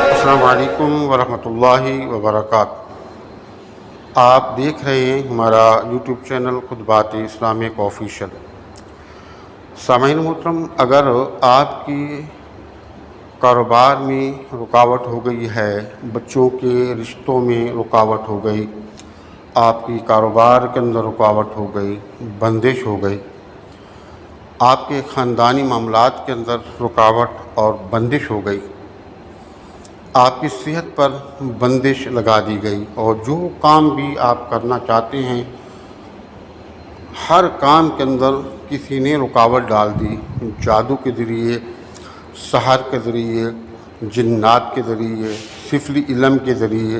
السلام علیکم ورحمۃ اللہ وبرکاتہ۔ آپ دیکھ رہے ہیں ہمارا یوٹیوب چینل خطبات اسلامک آفیشیل۔ سامعین محترم، اگر آپ کی کاروبار میں رکاوٹ ہو گئی ہے، بچوں کے رشتوں میں رکاوٹ ہو گئی، آپ کی کاروبار کے اندر رکاوٹ ہو گئی، بندش ہو گئی، آپ کے خاندانی معاملات کے اندر رکاوٹ اور بندش ہو گئی، آپ کی صحت پر بندش لگا دی گئی، اور جو کام بھی آپ کرنا چاہتے ہیں ہر کام کے اندر کسی نے رکاوٹ ڈال دی، جادو کے ذریعے، سحر کے ذریعے، جنات کے ذریعے، سفلی علم کے ذریعے،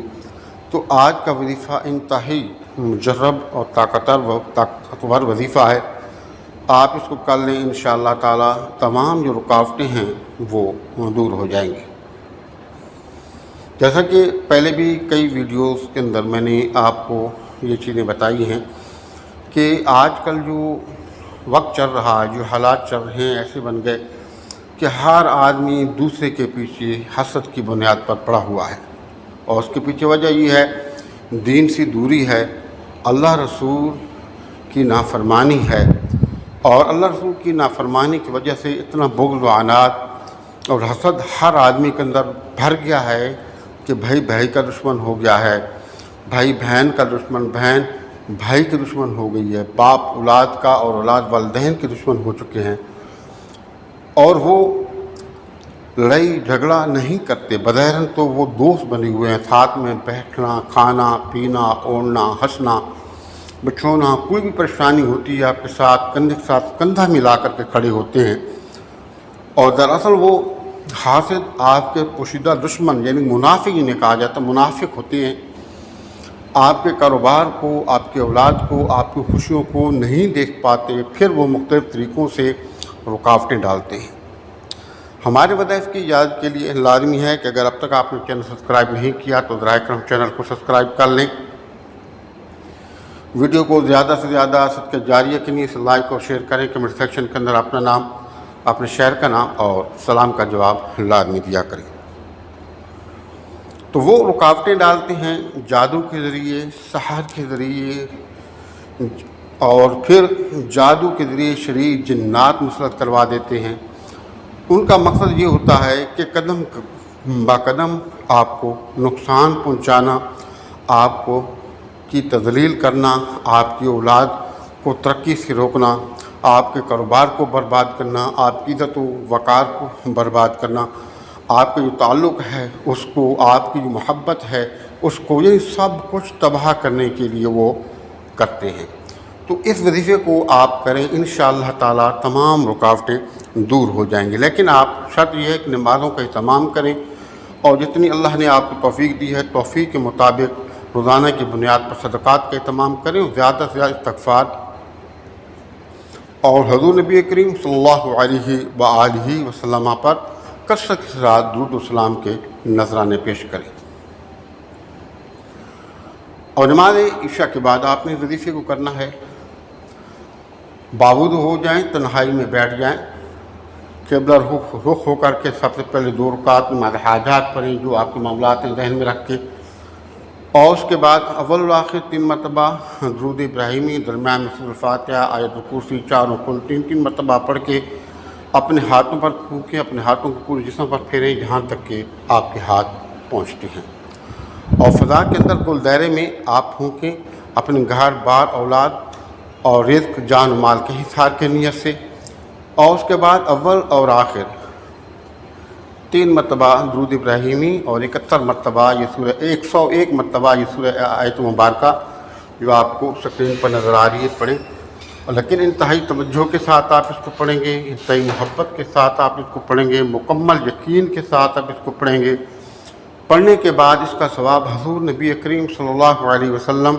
تو آج کا وظیفہ انتہائی مجرب اور طاقتور وظیفہ ہے۔ آپ اس کو کر لیں، انشاءاللہ تعالی تمام جو رکاوٹیں ہیں وہ دور ہو جائیں گی۔ جیسا کہ پہلے بھی کئی ویڈیوز کے اندر میں نے آپ کو یہ چیزیں بتائی ہیں کہ آج کل جو وقت چل رہا ہے، جو حالات چل رہے ہیں، ایسے بن گئے کہ ہر آدمی دوسرے کے پیچھے حسد کی بنیاد پر پڑا ہوا ہے، اور اس کے پیچھے وجہ یہ ہے دین سے دوری ہے، اللہ رسول کی نافرمانی ہے، اور اللہ رسول کی نافرمانی کی وجہ سے اتنا بغض و عناد اور حسد ہر آدمی کے اندر بھر گیا ہے کہ بھائی بھائی کا دشمن ہو گیا ہے، بھائی بہن کا دشمن، بہن بھائی کے دشمن ہو گئی ہے، باپ اولاد کا اور اولاد والدین کے دشمن ہو چکے ہیں، اور وہ لڑائی جھگڑا نہیں کرتے، بظاہر تو وہ دوست بنے ہوئے ہیں، ساتھ میں بیٹھنا، کھانا پینا، اوڑھنا، ہنسنا، بچھونا، کوئی بھی پریشانی ہوتی ہے آپ کے ساتھ کندھے کے ساتھ کندھا ملا کر کے کھڑے ہوتے ہیں، اور دراصل وہ حاسد آپ کے پوشیدہ دشمن یعنی منافق جنہیں کہا جاتا ہے، منافق ہوتے ہیں، آپ کے کاروبار کو، آپ کے اولاد کو، آپ کی خوشیوں کو نہیں دیکھ پاتے، پھر وہ مختلف طریقوں سے رکاوٹیں ڈالتے ہیں۔ ہمارے وظائف کی اجازت کے لیے لازمی ہے کہ اگر اب تک آپ نے چینل سبسکرائب نہیں کیا تو براہ کرم چینل کو سبسکرائب کر لیں، ویڈیو کو زیادہ سے زیادہ صدقہ جاریہ کے لیے لائک اور شیئر کریں، کمنٹ سیکشن کے اندر اپنا نام، اپنے شہر کا نام اور سلام کا جواب لازمی دیا کریں۔ تو وہ رکاوٹیں ڈالتے ہیں جادو کے ذریعے، سحر کے ذریعے، اور پھر جادو کے ذریعے شریر جنات مسلط کروا دیتے ہیں۔ ان کا مقصد یہ ہوتا ہے کہ قدم با قدم آپ کو نقصان پہنچانا، آپ کو کی تذلیل کرنا، آپ کی اولاد کو ترقی سے روکنا، آپ کے کاروبار کو برباد کرنا، آپ کی عزت و وقار کو برباد کرنا، آپ کا جو تعلق ہے اس کو، آپ کی جو محبت ہے اس کو، یہ سب کچھ تباہ کرنے کے لیے وہ کرتے ہیں۔ تو اس وظیفے کو آپ کریں، انشاءاللہ تعالی تمام رکاوٹیں دور ہو جائیں گی، لیکن آپ شرط یہ ہے کہ نمازوں کا اہتمام کریں، اور جتنی اللہ نے آپ کو توفیق دی ہے توفیق کے مطابق روزانہ کی بنیاد پر صدقات کا اہتمام کریں، زیادہ سے زیادہ استغفار اور حضور نبی کریم صلی اللہ علیہ وآلہ وسلم پر کثرت کے ساتھ درود و سلام کے نذرانے پیش کریں۔ اور نماز عشاء کے بعد آپ نے اس وظیفے کو کرنا ہے، باوضو ہو جائیں، تنہائی میں بیٹھ جائیں، قبلہ رخ ہو کر کے سب سے پہلے 2 رکعت نماز حاجات پڑھیں جو آپ کے معاملات ہیں ذہن میں رکھ کے، اور اس کے بعد اول و آخر 3 مرتبہ درود ابراہیمی، درمیان میں سورۃ الفاتحہ، آیت الکرسی، 4 رکوع 3 مرتبہ پڑھ کے اپنے ہاتھوں پر پھونکیں، اپنے ہاتھوں کو پورے جسم پر پھیریں جہاں تک کہ آپ کے ہاتھ پہنچتے ہیں، اور فضا کے اندر کل دائرے میں آپ پھونکیں اپنے گھر بار، اولاد اور رزق، جان و مال کے حصار کی نیت سے، اور اس کے بعد اول اور آخر 3 مرتبہ درود ابراہیمی اور 71 مرتبہ یہ سورہ 101 مرتبہ یہ سورہ آیت مبارکہ جو آپ کو سکرین پر نظر آ رہی ہے پڑھیں، لیکن انتہائی توجہ کے ساتھ آپ اس کو پڑھیں گے، انتہائی محبت کے ساتھ آپ اس کو پڑھیں گے، مکمل یقین کے ساتھ آپ اس کو پڑھیں گے۔ پڑھنے کے بعد اس کا ثواب حضور نبی کریم صلی اللہ علیہ وسلم،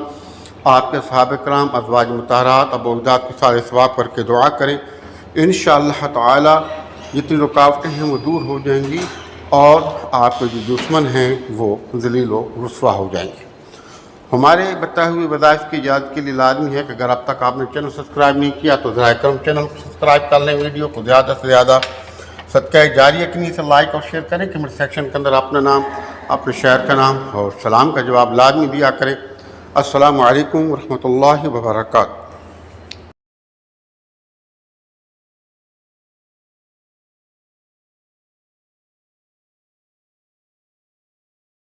آپ کے صحابہ کرام، ازواج مطہرات، ابو اجداد کے سارے ثواب کر کے دعا کریں، انشاءاللہ تعالی جتنی رکاوٹیں ہیں وہ دور ہو جائیں گی، اور آپ کے جو دشمن ہیں وہ ذلیل و رسوا ہو جائیں گے۔ ہمارے بتائے ہوئے وظائف کی اجازت کے لیے لازمی ہے کہ اگر اب تک آپ نے چینل سبسکرائب نہیں کیا تو ذرا کرم چینل کو سبسکرائب کر لیں، ویڈیو کو زیادہ سے زیادہ صدقہ جاریہ کے لیے سے لائک اور شیئر کریں، کمنٹ سیکشن کے اندر اپنا نام، اپنے شہر کا نام اور سلام کا جواب لازمی دیا کریں۔ السلام علیکم ورحمۃ اللہ وبرکاتہ۔